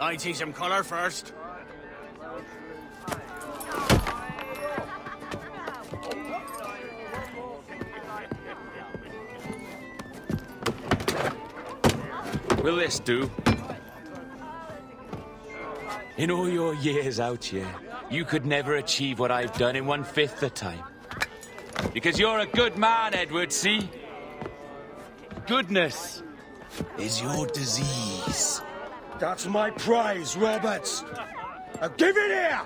I teach him colour first. Will this do? In all your years out here, you could never achieve what I've done in 1/5 the time. Because you're a good man, Edward, see? Goodness is your disease. That's my prize, Roberts. Now give it here!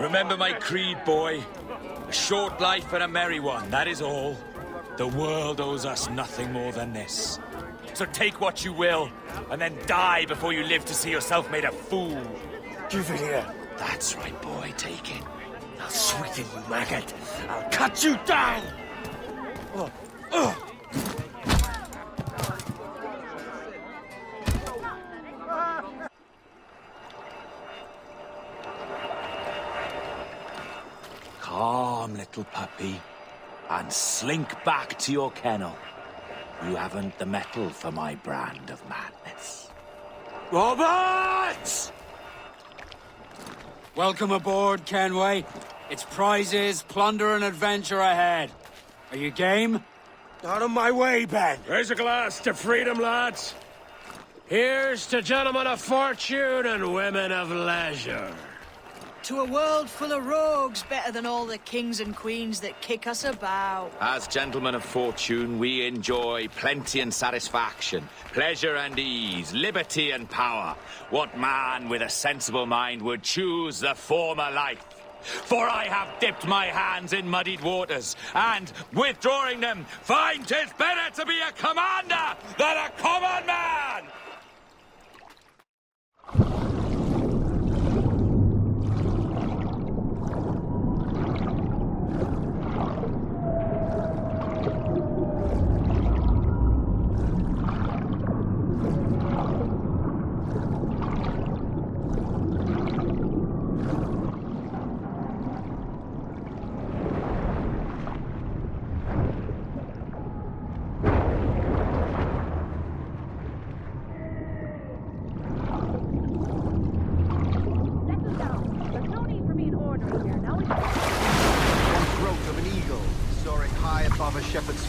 Remember my creed, boy. A short life and a merry one, that is all. The world owes us nothing more than this. So take what you will, and then die before you live to see yourself made a fool. Give it here. That's right, boy, take it. I'll sweeten you, maggot. I'll cut you down! Calm, little puppy, and slink back to your kennel. You haven't the mettle for my brand of madness. Roberts! Welcome aboard, Kenway. It's prizes, plunder, and adventure ahead. Are you game? Out of my way, Ben. Raise a glass to freedom, lads. Here's to gentlemen of fortune and women of leisure. To a world full of rogues, better than all the kings and queens that kick us about. As gentlemen of fortune, we enjoy plenty and satisfaction, pleasure and ease, liberty and power. What man with a sensible mind would choose the former life? For I have dipped my hands in muddied waters, and, withdrawing them, find 'tis better to be a commander than a common man!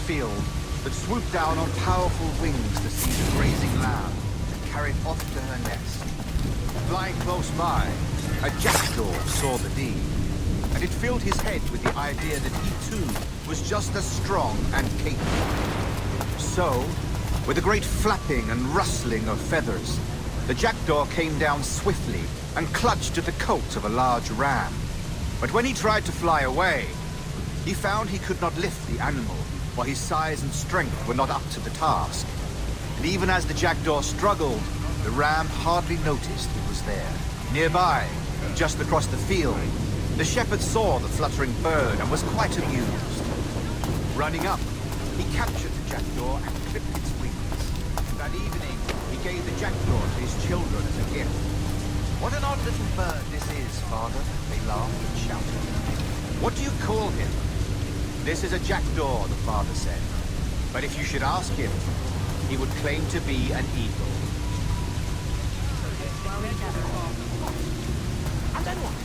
Field that swooped down on powerful wings to seize a grazing lamb and carry it off to her nest. Flying close by, a jackdaw saw the deed, and it filled his head with the idea that he too was just as strong and capable. So, with a great flapping and rustling of feathers, the jackdaw came down swiftly and clutched at the coat of a large ram. But when he tried to fly away, he found he could not lift the animal, for his size and strength were not up to the task. And even as the jackdaw struggled, the ram hardly noticed he was there. Nearby, just across the field, the shepherd saw the fluttering bird and was quite amused. Running up, he captured the jackdaw and clipped its wings. That evening, he gave the jackdaw to his children as a gift. "What an odd little bird this is, father," they laughed and shouted. "What do you call him?" "This is a jackdaw," the father said. "But if you should ask him, he would claim to be an eagle." And then what?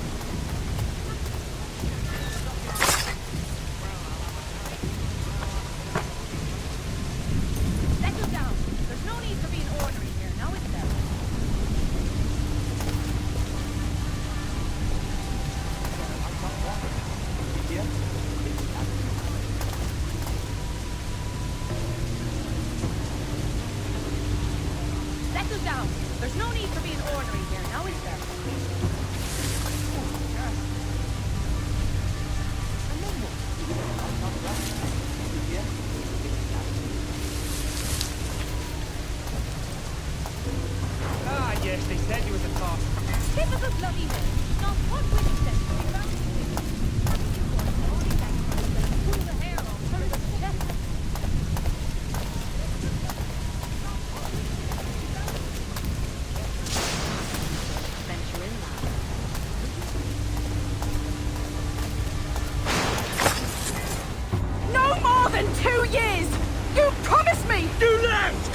Settle down. There's no need for being ornery here, now is there? Settle down. There's no need for being ornery here, now is there? Ah, yes, they said you was a cost. Typical bloody men. Not one winning sense to be found. Pull the hair off, turn the chest. Venture in, lad. No more than 2 years! You promised me! You left!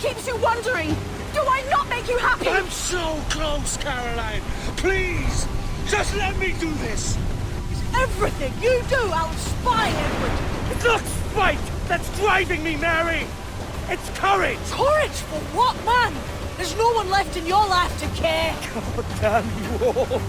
keeps you wondering? Do I not make you happy? I'm so close, Caroline. Please, just let me do this. Everything you do, I'll spy, Edward. It's not spite that's driving me, Mary. It's courage. Courage for what, man? There's no one left in your life to care. God damn you all.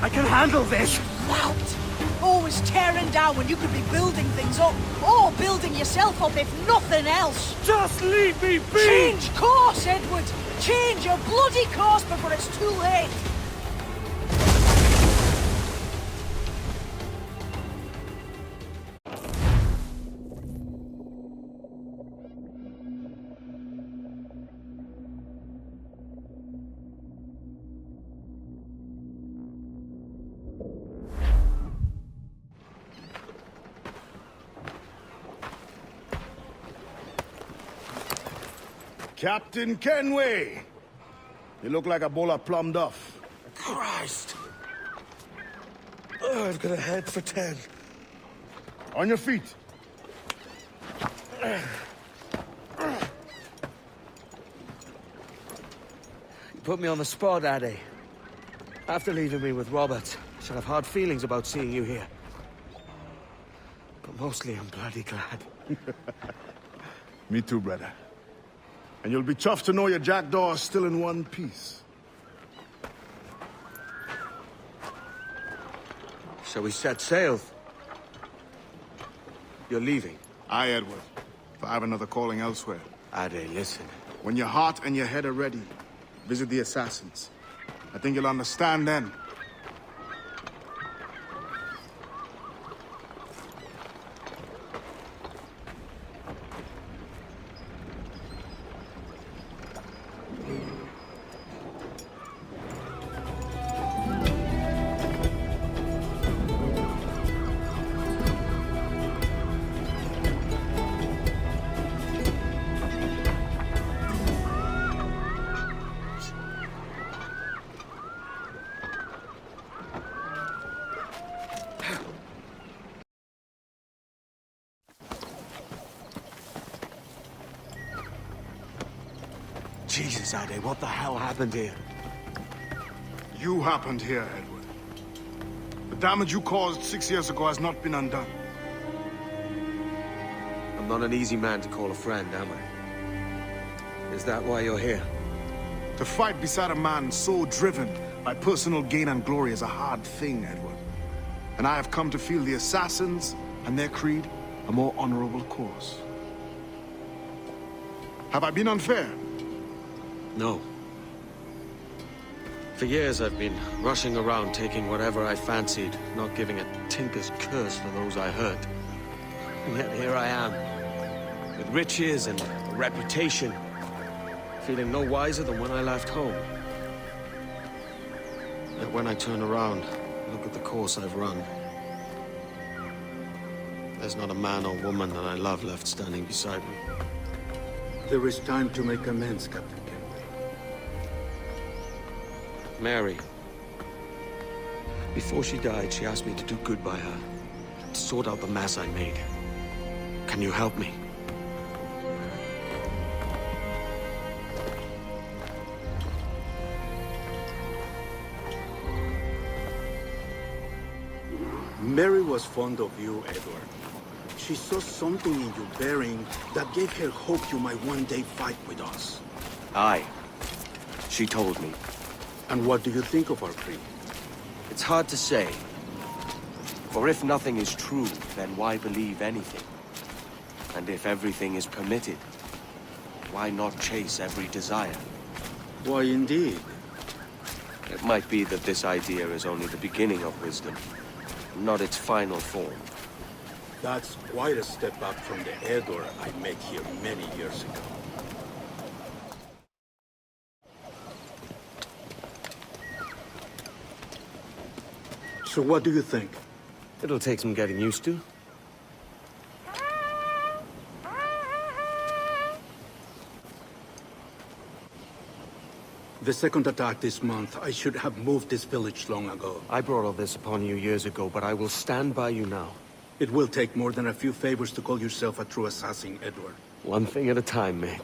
I can handle this. Lout. Always tearing down when you could be building things up. Or building yourself up, if nothing else. Just leave me be. Change course, Edward. Change your bloody course before it's too late. Captain Kenway. You look like a bowl of plum duff. Christ! Oh, I've got a head for 10. On your feet. You put me on the spot, Addy. After leaving me with Robert, I should have hard feelings about seeing you here. But mostly I'm bloody glad. Me too, brother. And you'll be chuffed to know your jackdaw is still in one piece. So we set sail. You're leaving. Aye, Edward. But I have another calling elsewhere. Addy, listen. When your heart and your head are ready, visit the assassins. I think you'll understand then. Jesus, Addy, what the hell happened here? You happened here, Edward. The damage you caused 6 years ago has not been undone. I'm not an easy man to call a friend, am I? Is that why you're here? To fight beside a man so driven by personal gain and glory is a hard thing, Edward. And I have come to feel the assassins and their creed a more honorable course. Have I been unfair? No. For years I've been rushing around taking whatever I fancied, not giving a tinker's curse for those I hurt. And yet here I am, with riches and a reputation, feeling no wiser than when I left home. Yet when I turn around, look at the course I've run. There's not a man or woman that I love left standing beside me. There is time to make amends, Captain Kenway. Mary. Before she died, she asked me to do good by her, to sort out the mess I made. Can you help me? Mary was fond of you, Edward. She saw something in your bearing that gave her hope you might one day fight with us. Aye. She told me. And what do you think of our creed? It's hard to say. For if nothing is true, then why believe anything? And if everything is permitted, why not chase every desire? Why, indeed. It might be that this idea is only the beginning of wisdom, not its final form. That's quite a step up from the Edward I met here many years ago. So what do you think? It'll take some getting used to. The second attack this month, I should have moved this village long ago. I brought all this upon you years ago, but I will stand by you now. It will take more than a few favors to call yourself a true assassin, Edward. One thing at a time, mate.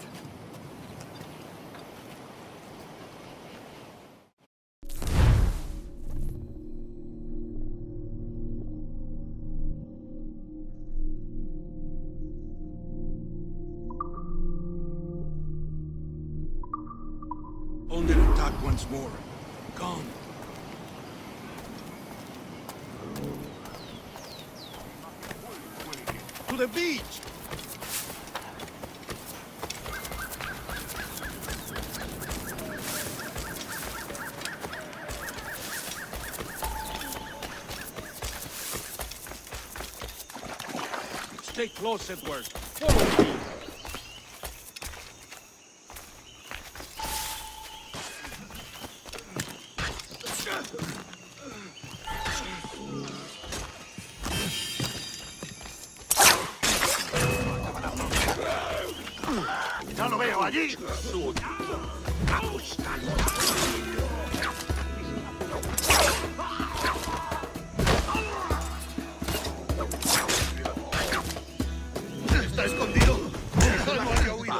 Under attack once more. Gone. To the beach! Stay close, Edward. Follow me. ¡Ya lo veo allí! ¡Está escondido! ¡No haya huido!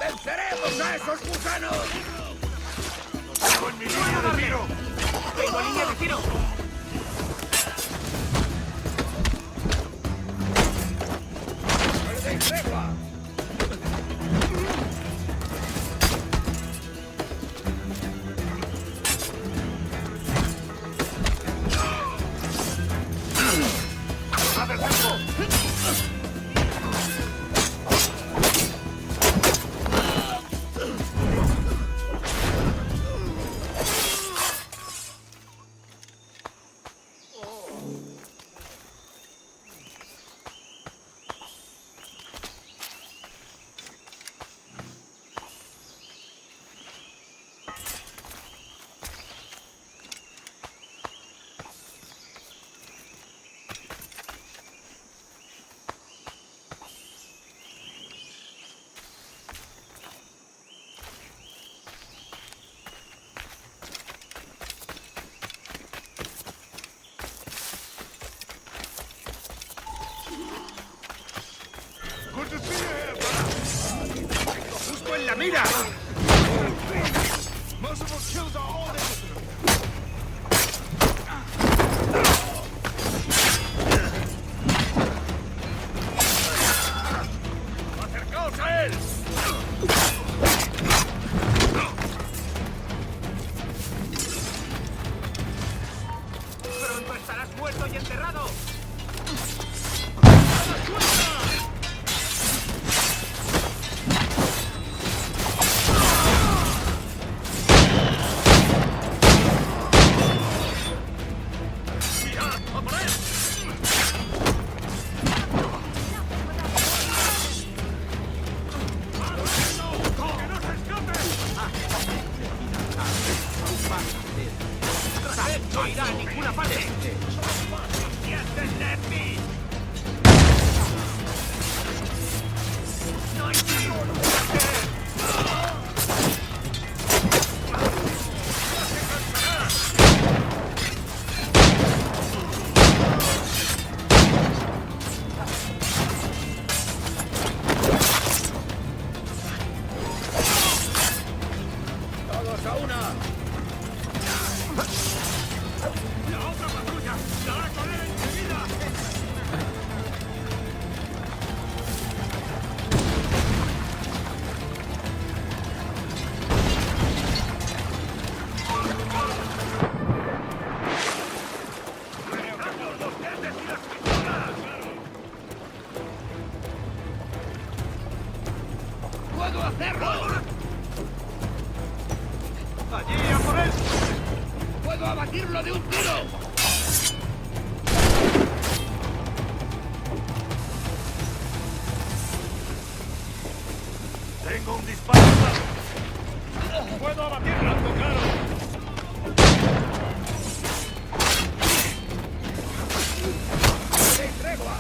¡Venceremos a esos gusanos! ¡Lo tengo en mi línea de tiro! ¡Tengo línea de tiro! ¡Guarden tregua! ¡Haz el tiempo! Good to see you here, brother. Justo en la mira. Multiple kills are all in. Acercaos a él. ¡Pronto estarás muerto y enterrado! ¡No irá a ninguna parte! ¡No hay tiro! ¡Todos a una! La otra patrulla la hará correr enseguida. ¡Los dientes y las pistolas! ¡Puedo hacerlo! ¡Allí, a por él! ¡Puedo abatirlo de un tiro! Tengo un disparo. ¡Puedo abatirlo! ¡Algo claro! ¡Sin tregua!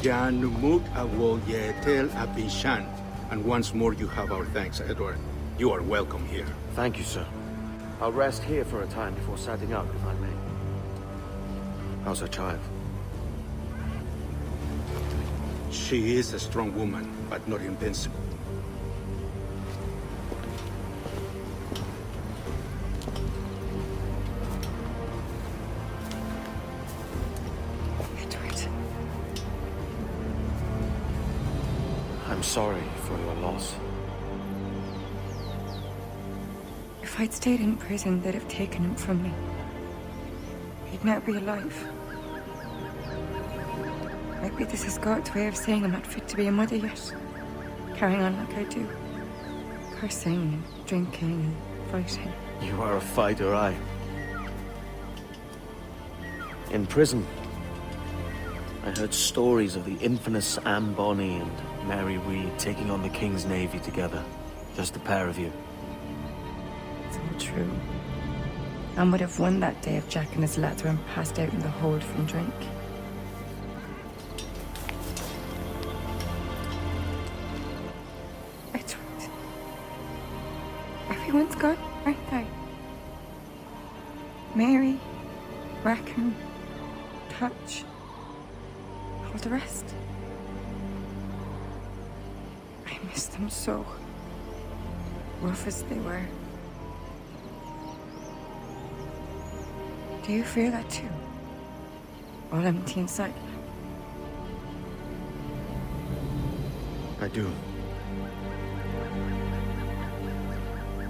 Jan Numuk Awol Yetel Abishan. And once more you have our thanks, Edward. You are welcome here. Thank you, sir. I'll rest here for a time before setting out, if I may. How's her child? She is a strong woman, but not invincible. Edward. I'm sorry for your loss. If I'd stayed in prison, they'd have taken him from me. He'd now be alive. Maybe this is God's way of saying I'm not fit to be a mother yet. Carrying on like I do. Cursing and drinking and fighting. You are a fighter, aye. In prison, I heard stories of the infamous Anne Bonny and Mary Read taking on the King's Navy together. Just the pair of you. It's all true. Anne would have won that day if Jack and his lads weren't passed out in the hold from drink. Edward. Everyone's gone, aren't they? Mary, Rackham, Touch, all the rest. I miss them so. Rough as they were. Do you feel that too? All empty inside? I do.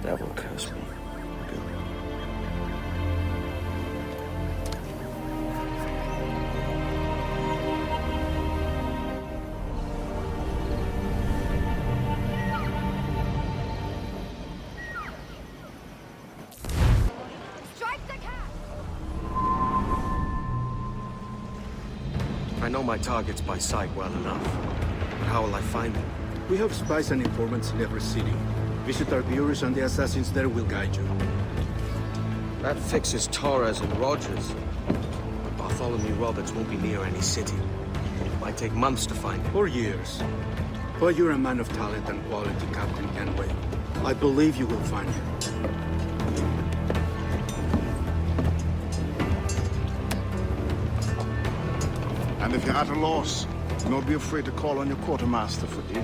Devil curse me. I do. I know my targets by sight well enough. But how will I find them? We have spies and informants in every city. Visit our bureaus and the assassins there will guide you. That fixes Torres and Rogers. But Bartholomew Roberts won't be near any city. It might take months to find him. Or years. But you're a man of talent and quality, Captain Kenway. I believe you will find him. And if you're at a loss, do not be afraid to call on your quartermaster for aid.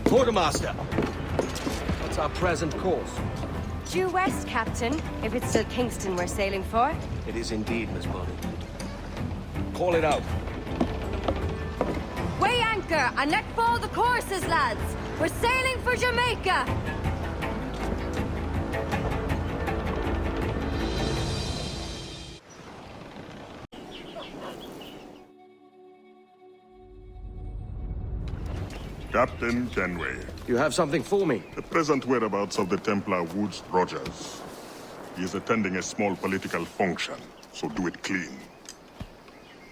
Quartermaster! What's our present course? Due west, Captain, if it's still Kingston we're sailing for. It is indeed, Miss Bonny. Call it out. Weigh anchor and let fall the courses, lads. We're sailing for Jamaica. Captain Kenway. You have something for me? The present whereabouts of the Templar Woods Rogers. He is attending a small political function, so do it clean.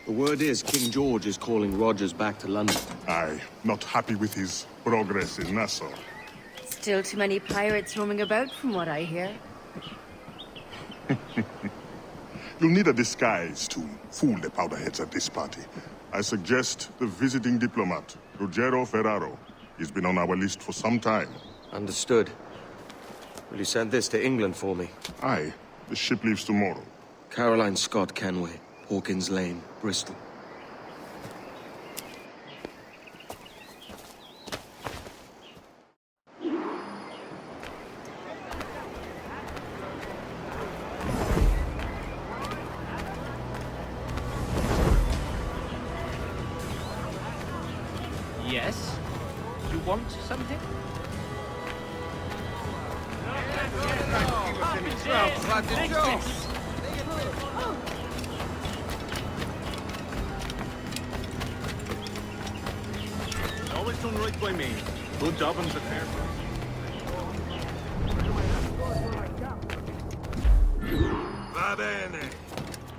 The word is King George is calling Rogers back to London. Aye, not happy with his progress in Nassau. Still too many pirates roaming about, from what I hear. You'll need a disguise to fool the powderheads at this party. I suggest the visiting diplomat, Ruggiero Ferraro. He's been on our list for some time. Understood. Will you send this to England for me? Aye. The ship leaves tomorrow. Caroline Scott Kenway, Hawkins Lane, Bristol. Yes? You want something? done right by me. Good job on the fair. Va bene.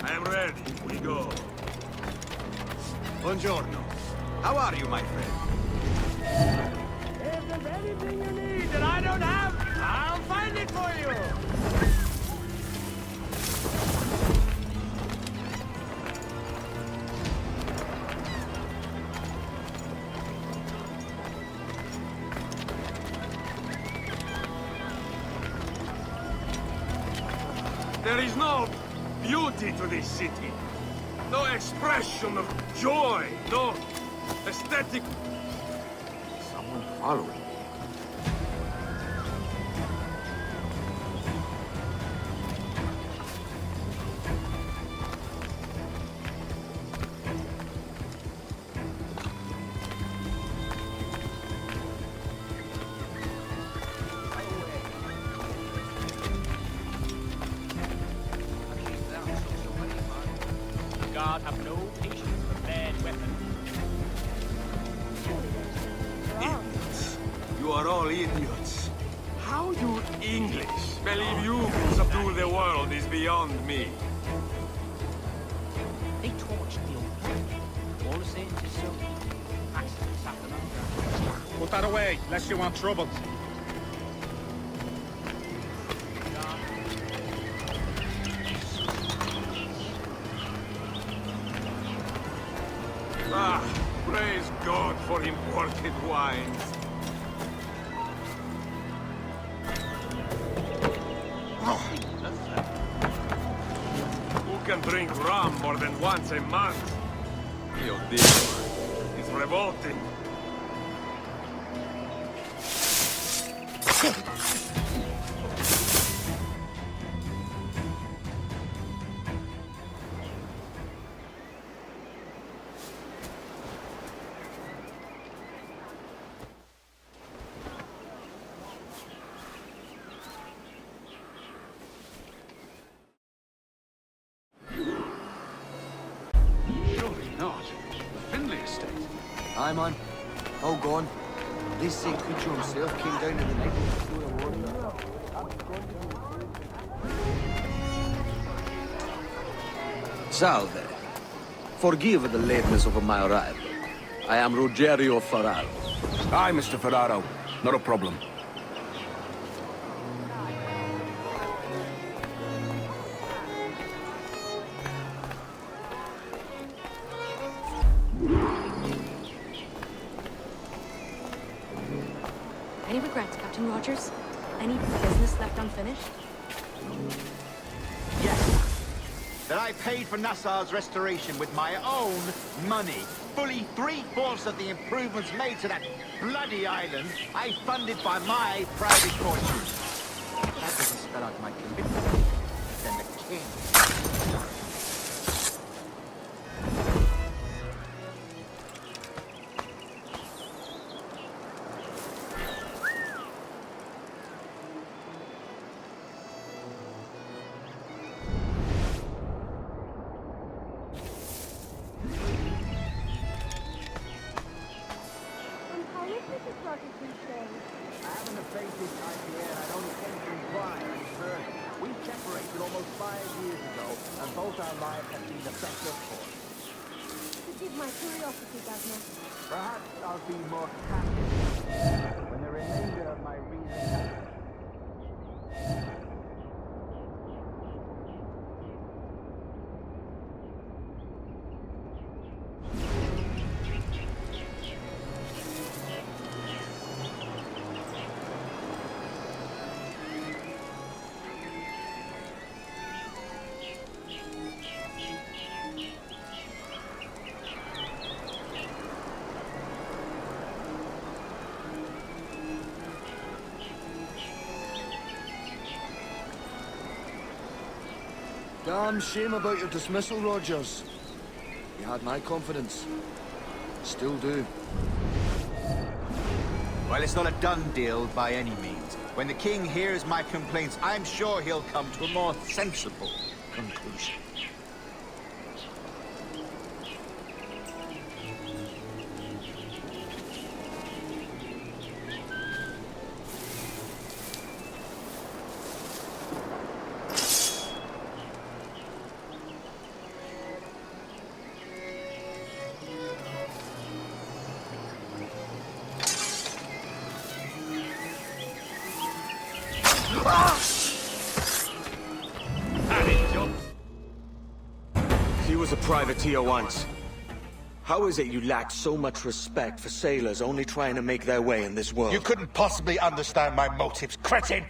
I am ready. We go. Buongiorno. How are you, my friend? If there's anything you need that I don't have, I'll find it for you. There is no beauty to this city. No expression of joy. No aesthetic. Someone following me. God have no patience for bad weapons. Idiots. You are all idiots. How you English believe you can subdue the world is beyond me. They torched the old planet. All the same to so. Accidents happen. Put that away, lest you want trouble. Ah, praise God for imported wines. Who can drink rum more than once a month? Mio Dio, it's revolting. Aye, man. All gone. This St. Creature himself came down in the night and threw a warrior. Salve. Forgive the lateness of my arrival. I am Rogerio Ferraro. Hi, Mr. Ferraro. Not a problem. Any regrets, Captain Rogers? Any business left unfinished? Yes. That I paid for Nassau's restoration with my own money. Fully 3/4 of the improvements made to that bloody island I funded by my private fortune. That doesn't spell out my commitment. Then the king. I haven't a basic idea, and I don't intend to inquire any further. We separated almost 5 years ago, and both our lives have been the best of course. Forgive my curiosity, Governor. Perhaps I'll be more candid when the remainder of my reason. Damn shame about your dismissal, Rogers. You had my confidence. Still do. Well, it's not a done deal by any means. When the king hears my complaints, I'm sure he'll come to a more sensible conclusion. privateer once. How is it you lack so much respect for sailors only trying to make their way in this world? You couldn't possibly understand my motives, cretin!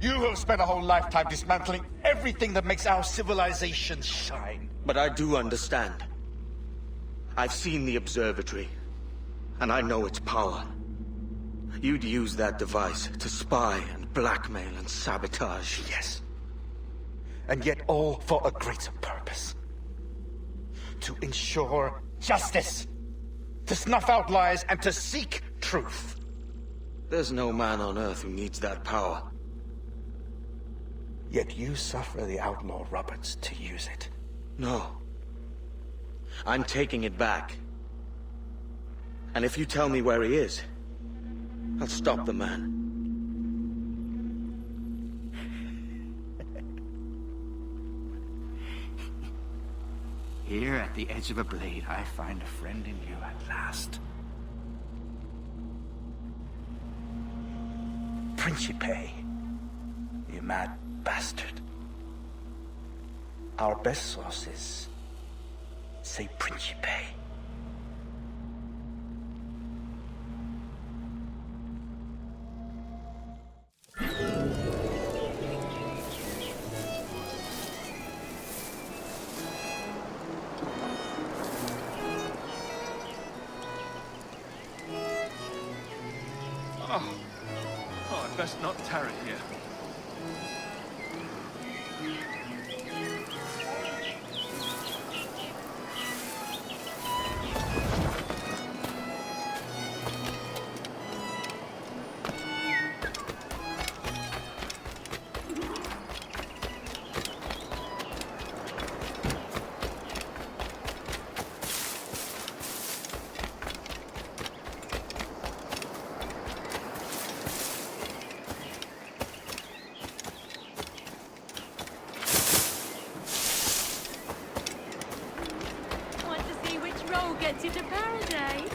You have spent a whole lifetime dismantling everything that makes our civilization shine. But I do understand. I've seen the observatory, and I know its power. You'd use that device to spy and blackmail and sabotage. Yes. And yet all for a greater purpose. To ensure justice. To snuff out lies and to seek truth. There's no man on Earth who needs that power. Yet you suffer the outlaw Roberts to use it. No. I'm taking it back. And if you tell me where he is, I'll stop the man. Here at the edge of a blade, I find a friend in you at last. Principe, you mad bastard. Our best sources say Principe. I'd best not tarry here. Gets you to paradise.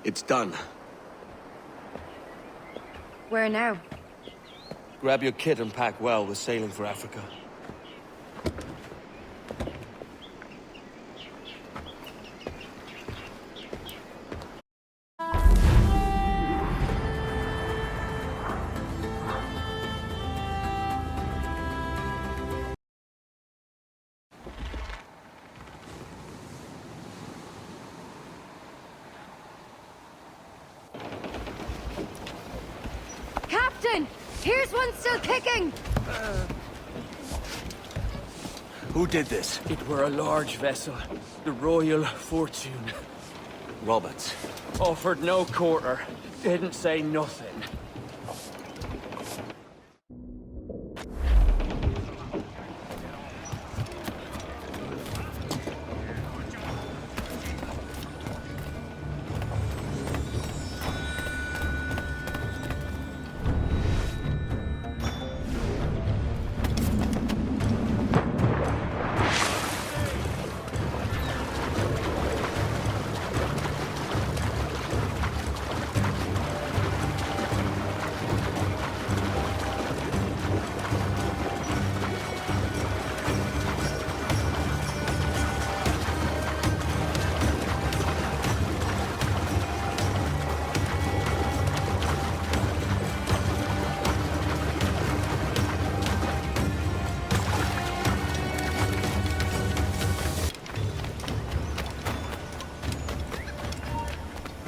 It's done. Where now? Grab your kit and pack well. We're sailing for Africa. Captain! Here's one still kicking! Who did this? It were a large vessel, the Royal Fortune. Roberts. Offered no quarter, didn't say nothing.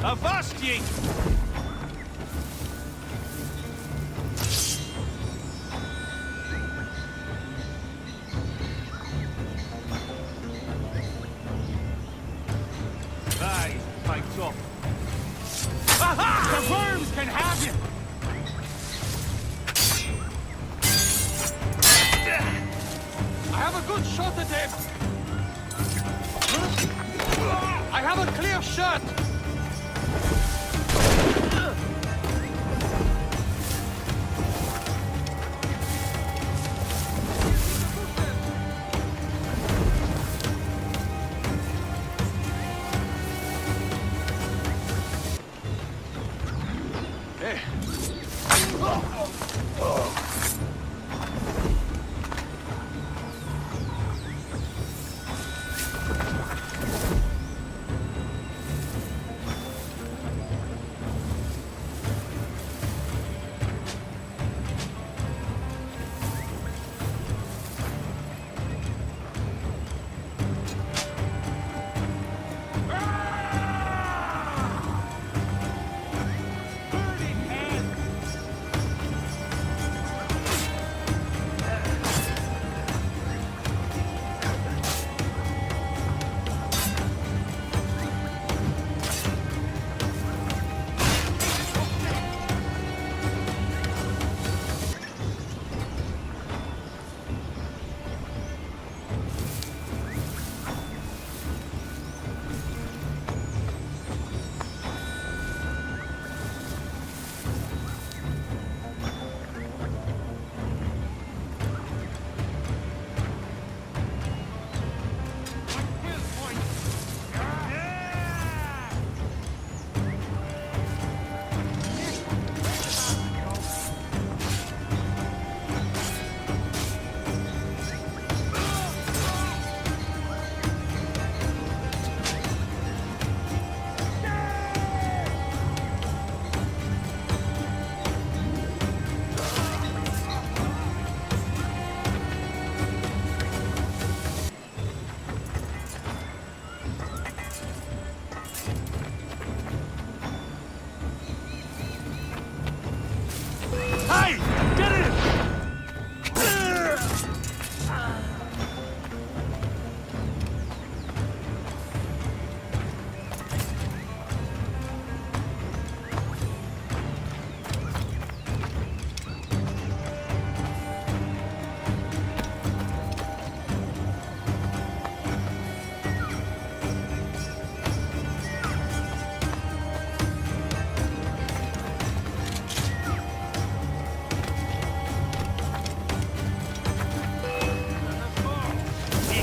Avast ye! Aye, pipes up. Aha! The worms can have you! I have a good shot at them! I have a clear shot!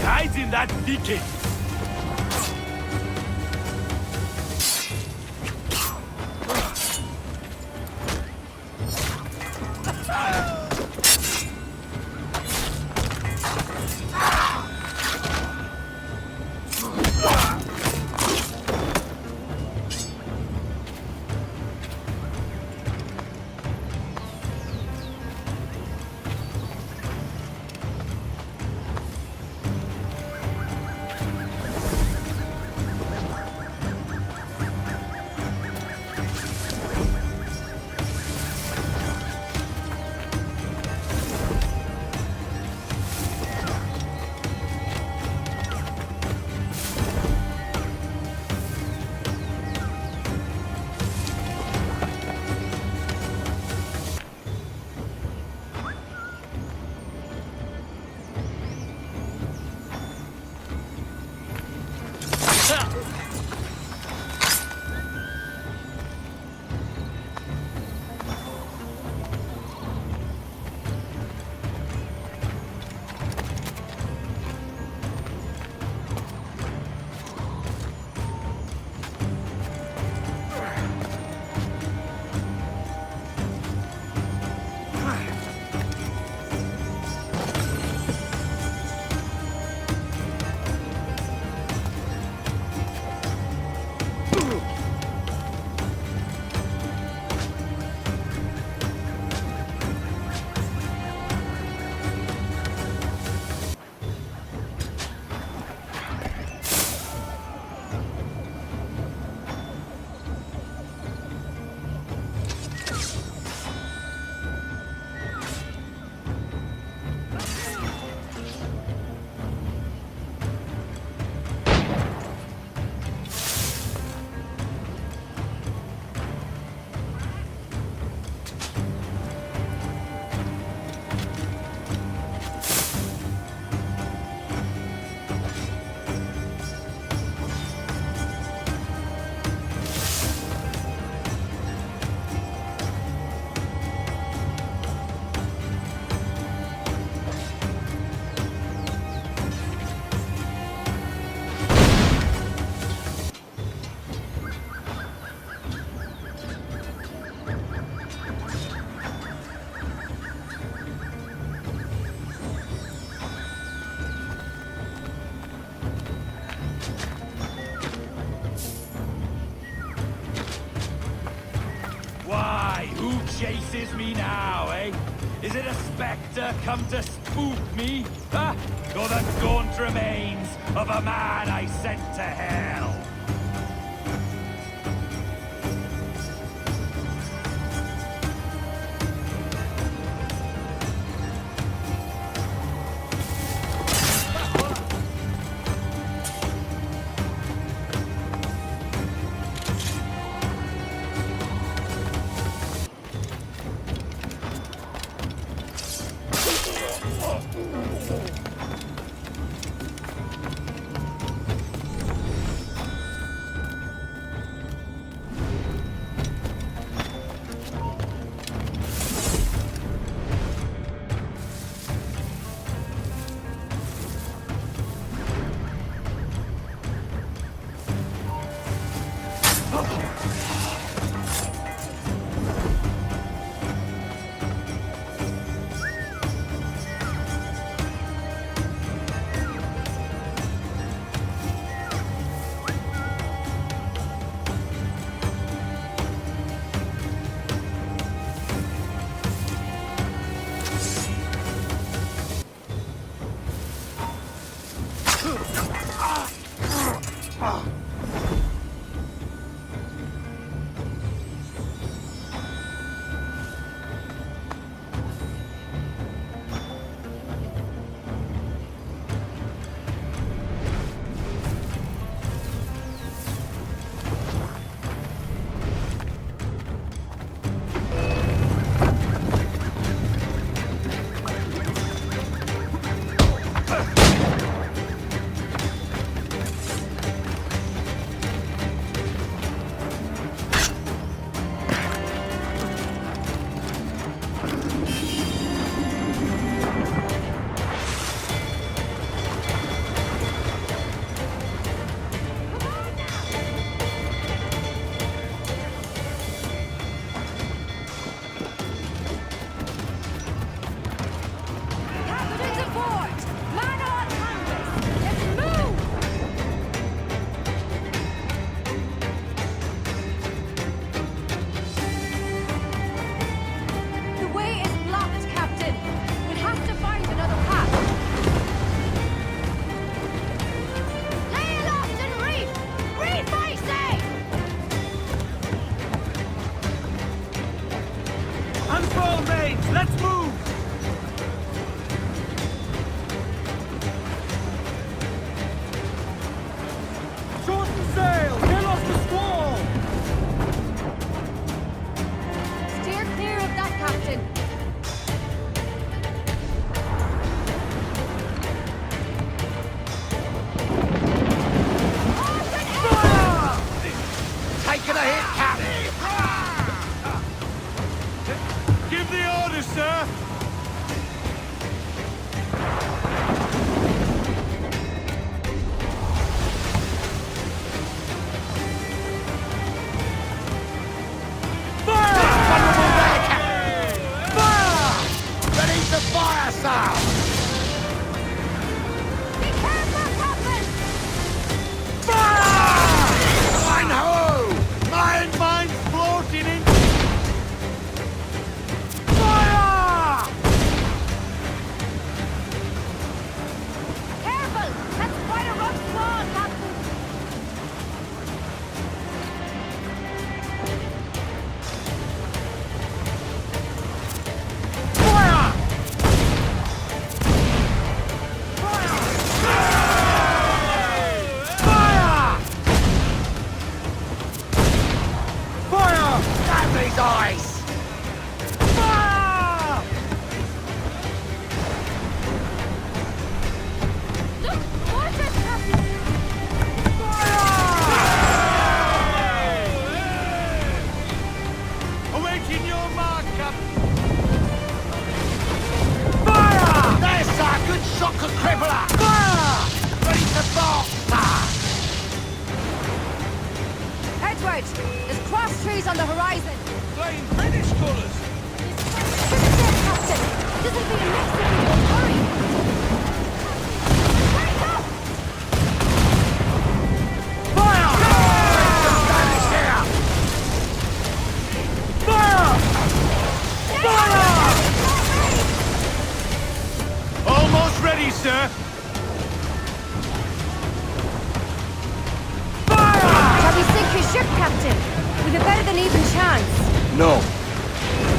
Hides in that thicket. is me now, eh? Is it a spectre come to spook me? Huh? Or the gaunt remains of a man I sent to hell?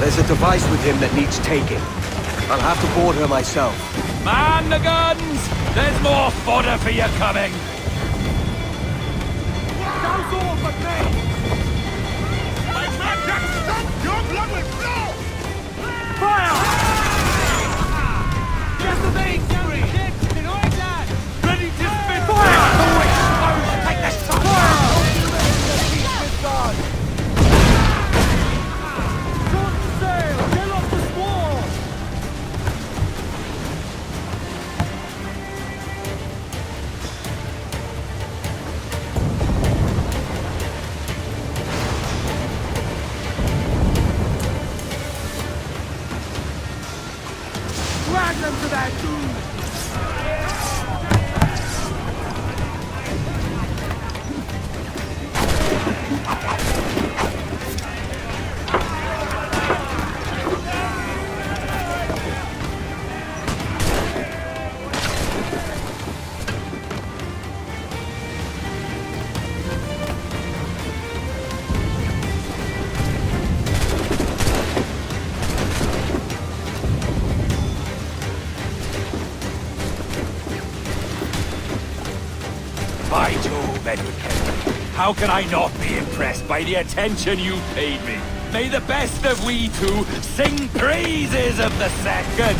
There's a device with him that needs taking. I'll have to board her myself. Man the guns! There's more fodder for you coming! That's all but me! My magic stop! Your blood will flow! Fire! Just the main gallery! Ready to spit fire! Take the shot! Fire! Short sail! Get off the squall! Drag them to that doom! By Jove, Edward Kennedy, how can I not be impressed by the attention you paid me? May the best of we two sing praises of the second!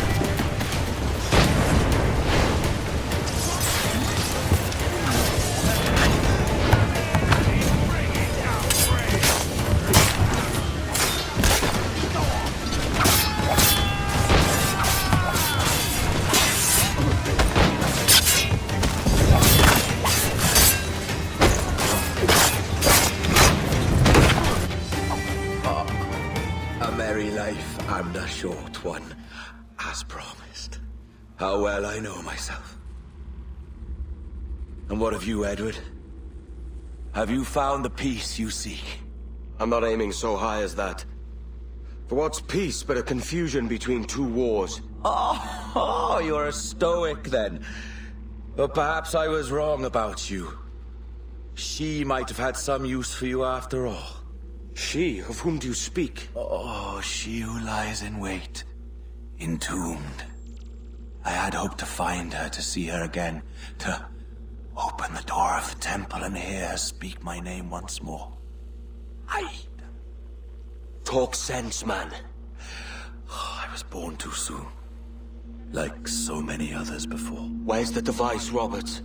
A merry life and a short one, as promised. How well I know myself. And what of you, Edward? Have you found the peace you seek? I'm not aiming so high as that. For what's peace but a confusion between two wars? Oh, you're a stoic then. But perhaps I was wrong about you. She might have had some use for you after all. She? Of whom do you speak? Oh, she who lies in wait, entombed. I had hoped to find her, to see her again, to open the door of the temple and hear her speak my name once more. Talk sense, man. Oh, I was born too soon. Like so many others before. Where's the device, Robert?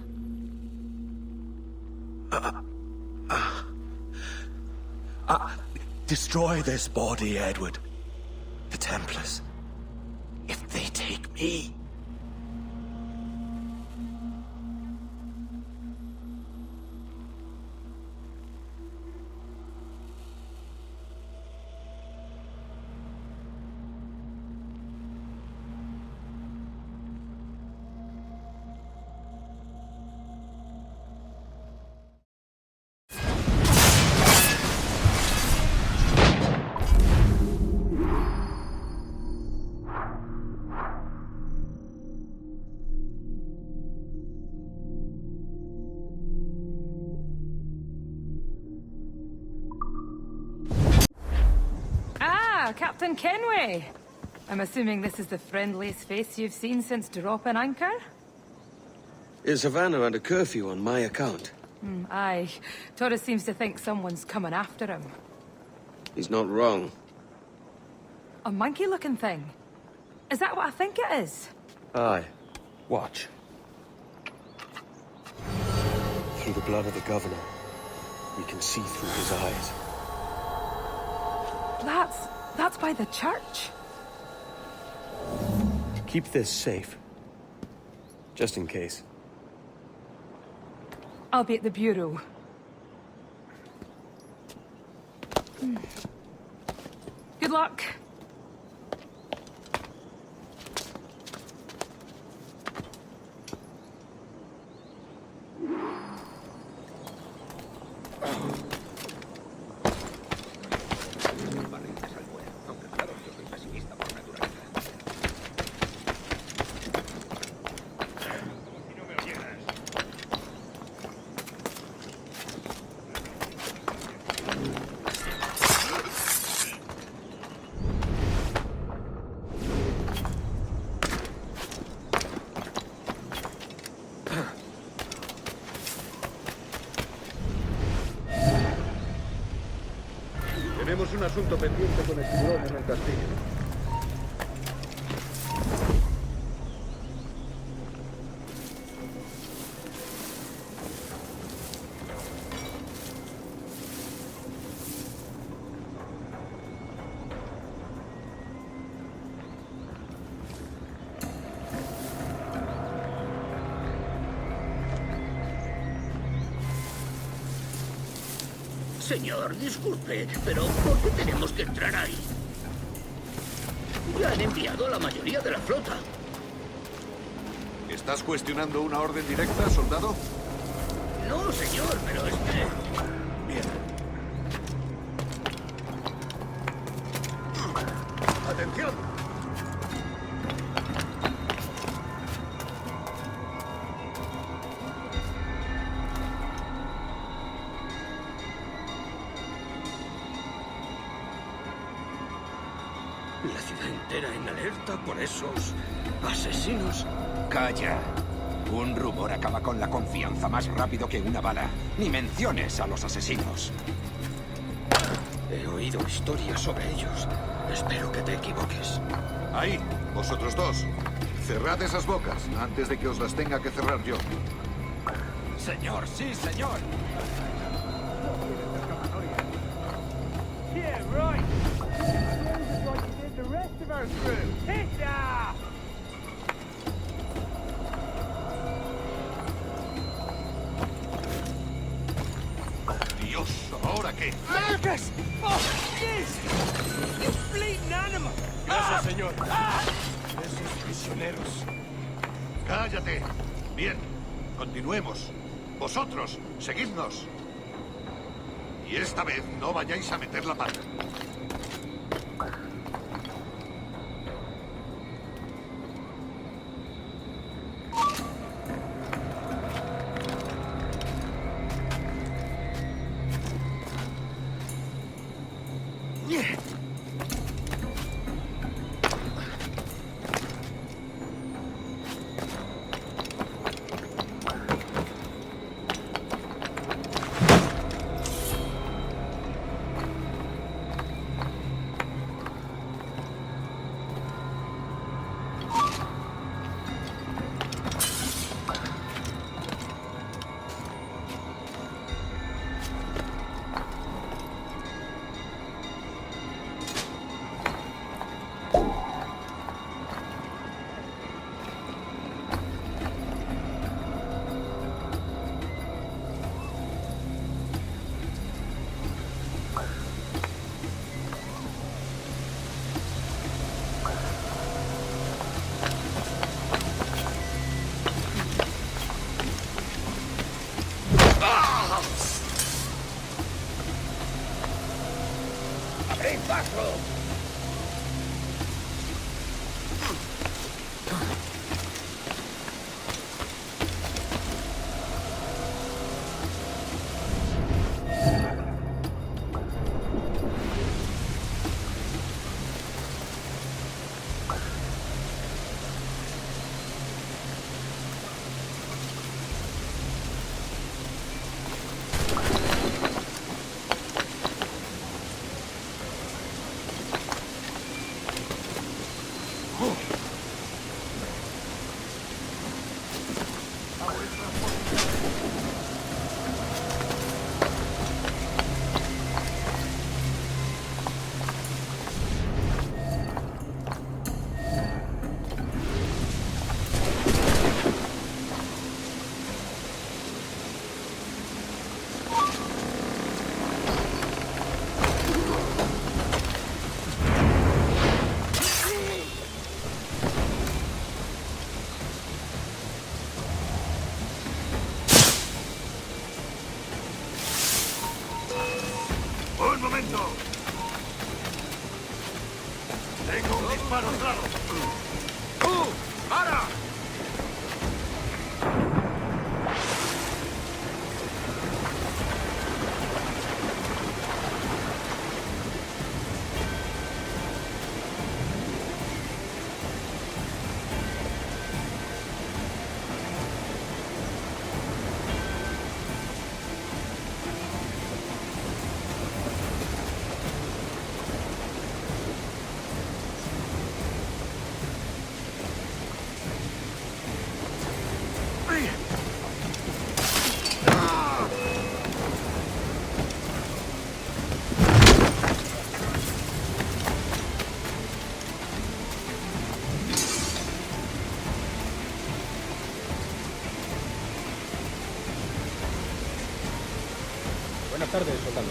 Destroy this body, Edward. The Templars. If they take me... Captain Kenway. I'm assuming this is the friendliest face you've seen since dropping anchor? Is Havana under curfew on my account? Aye. Torres seems to think someone's coming after him. He's not wrong. A monkey-looking thing? Is that what I think it is? Aye. Watch. Through the blood of the governor, we can see through his eyes. That's by the church. Keep this safe. Just in case. I'll be at the bureau. Good luck. un asunto pendiente con el tiburón en el castillo. Señor, disculpe, pero ¿por qué tenemos que entrar ahí? Ya han enviado a la mayoría de la flota. ¿Estás cuestionando una orden directa, soldado? No, señor, pero es que... Bien. ¡Atención! La ciudad entera en alerta por esos asesinos. Calla. Un rumor acaba con la confianza más rápido que una bala. Ni menciones a los asesinos. He oído historias sobre ellos. Espero que te equivoques. Ahí, vosotros dos. Cerrad esas bocas antes de que os las tenga que cerrar yo. Señor, sí, señor. Yeah, right. Like you did the rest of our crew. Hit-ya! Dios, ¿ahora qué? Marcus! Oh, jeez! You bleeding animal! Gracias, señor. Esos prisioneros. Cállate. Bien, continuemos. Vosotros, seguidnos. Y esta vez no vayáis a meter la pata. ¡Abrid paso! ¡Un momento! Tengo un disparo claro. ¡Para! Más tarde, soltando.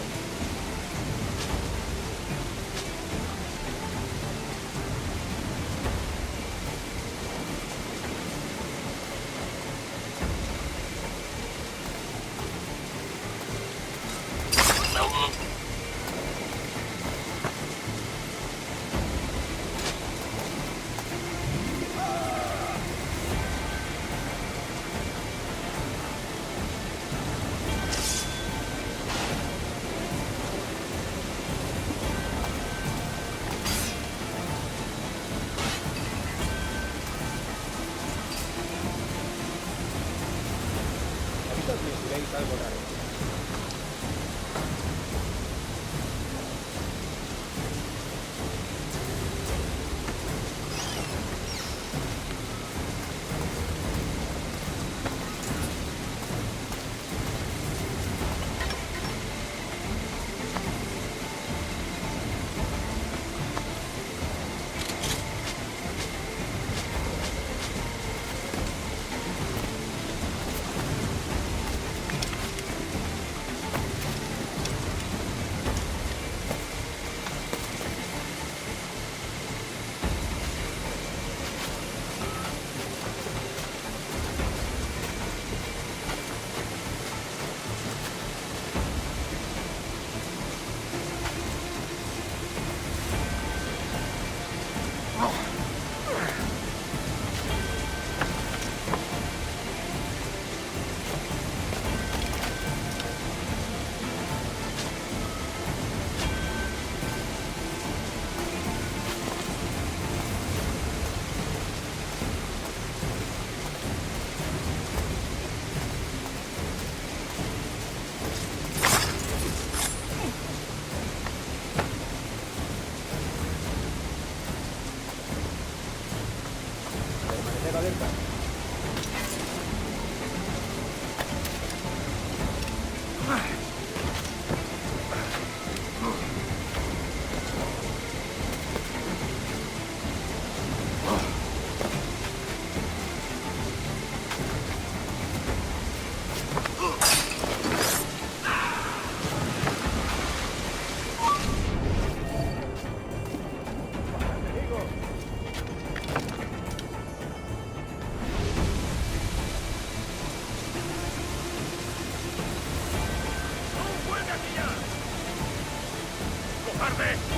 Veis algo raro.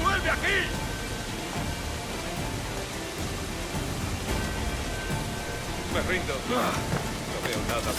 ¡Vuelve aquí! Me rindo. No veo nada.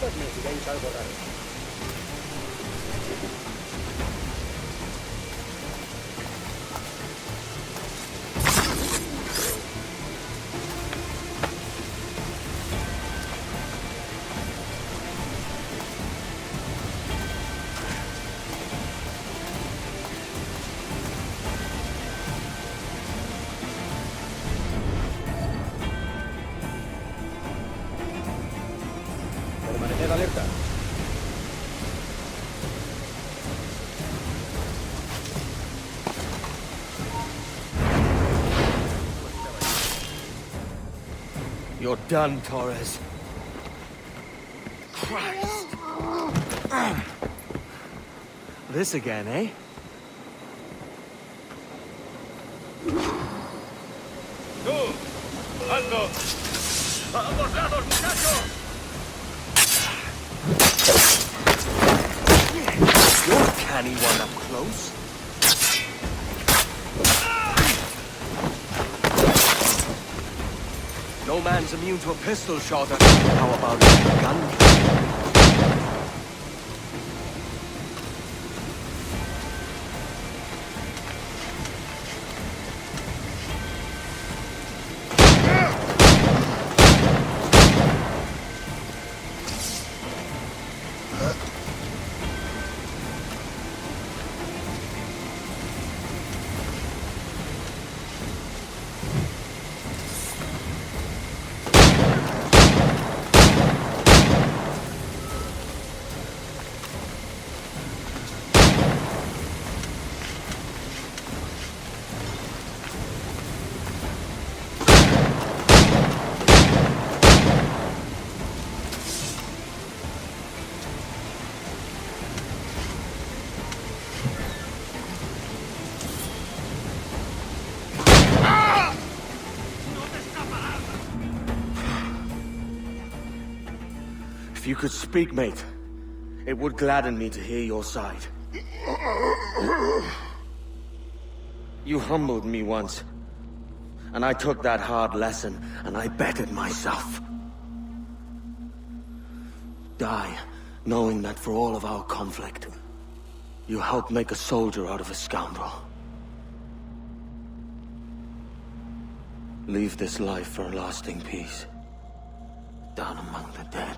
Me diréis algo raro. Permaneced alerta. You're done, Torres. Christ. This again, eh? ¡Tú! ¡Alto! ¡A ambos lados, muchachos! You're a canny one up close. No man's immune to a pistol shot. How about a gun? If you could speak, mate, it would gladden me to hear your side. You humbled me once, and I took that hard lesson, and I bettered myself. Die, knowing that for all of our conflict, you helped make a soldier out of a scoundrel. Leave this life for a lasting peace, down among the dead.